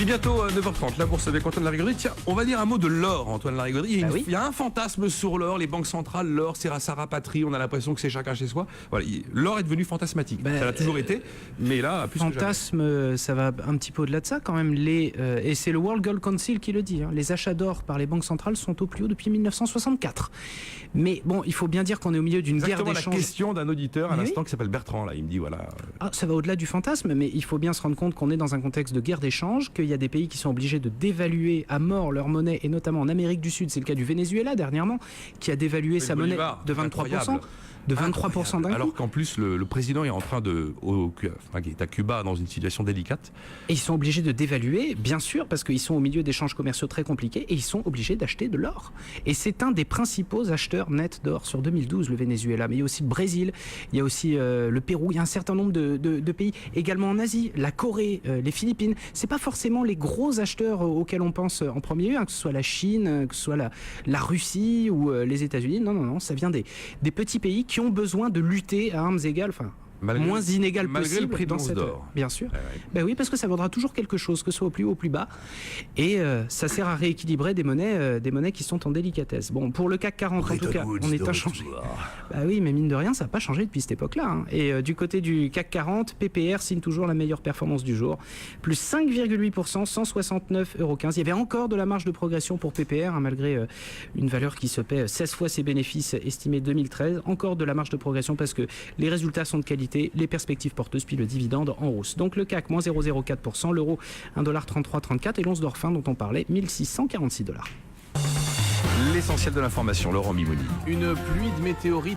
Il est bientôt 9h30, la bourse avec Antoine Larigauderie. Tiens, on va dire un mot de l'or, Antoine Larigauderie. Il y a un fantasme sur l'or, les banques centrales, l'or, ça rapatrie, on a l'impression que c'est chacun chez soi. Voilà, l'or est devenu fantasmatique. Ça l'a toujours été, mais là, plus fantasme, que jamais. Ça va un petit peu au-delà de ça quand même. Et c'est le World Gold Council qui le dit. Les achats d'or par les banques centrales sont au plus haut depuis 1964. Mais bon, il faut bien dire qu'on est au milieu d'une guerre d'échange. Exactement la question d'un auditeur à l'instant qui s'appelle Bertrand. Là, il me dit voilà. Ah, ça va au-delà du fantasme, mais il faut bien se rendre compte qu'on est dans un contexte de guerre d'échange, qu'il y a des pays qui sont obligés de dévaluer à mort leur monnaie, et notamment en Amérique du Sud, c'est le cas du Venezuela dernièrement, qui a dévalué sa monnaie de 23%. De 23% d'un coup. Alors qu'en plus, le président est en train qui est à Cuba dans une situation délicate. Et ils sont obligés de dévaluer, bien sûr, parce qu'ils sont au milieu d'échanges commerciaux très compliqués, et ils sont obligés d'acheter de l'or. Et c'est un des principaux acheteurs nets d'or sur 2012, le Venezuela. Mais il y a aussi le Brésil, il y a aussi le Pérou, il y a un certain nombre de pays, également en Asie, la Corée, les Philippines. C'est pas forcément les gros acheteurs auxquels on pense en premier lieu, que ce soit la Chine, que ce soit la Russie ou les États-Unis. Non, ça vient des petits pays qui ont besoin de lutter à armes égales, moins inégal possible le prix dans cette d'or. Bien sûr. Ben oui, parce que ça vaudra toujours quelque chose, que ce soit au plus haut ou au plus bas. Et ça sert à rééquilibrer des monnaies qui sont en délicatesse. Bon, pour le CAC 40, en tout cas, on est inchangé. Bah oui, mais mine de rien, ça n'a pas changé depuis cette époque-là. Et du côté du CAC 40, PPR signe toujours la meilleure performance du jour. Plus 5,8%, 169,15 €. Il y avait encore de la marge de progression pour PPR, malgré une valeur qui se paie 16 fois ses bénéfices estimés 2013. Encore de la marge de progression parce que les résultats sont de qualité, les perspectives porteuses, puis le dividende en hausse. Donc le CAC, moins 0,04%, l'euro, 1,3334 et l'once d'or fin dont on parlait, 1646 $. L'essentiel de l'information, Laurent Mimouni. Une pluie de météorites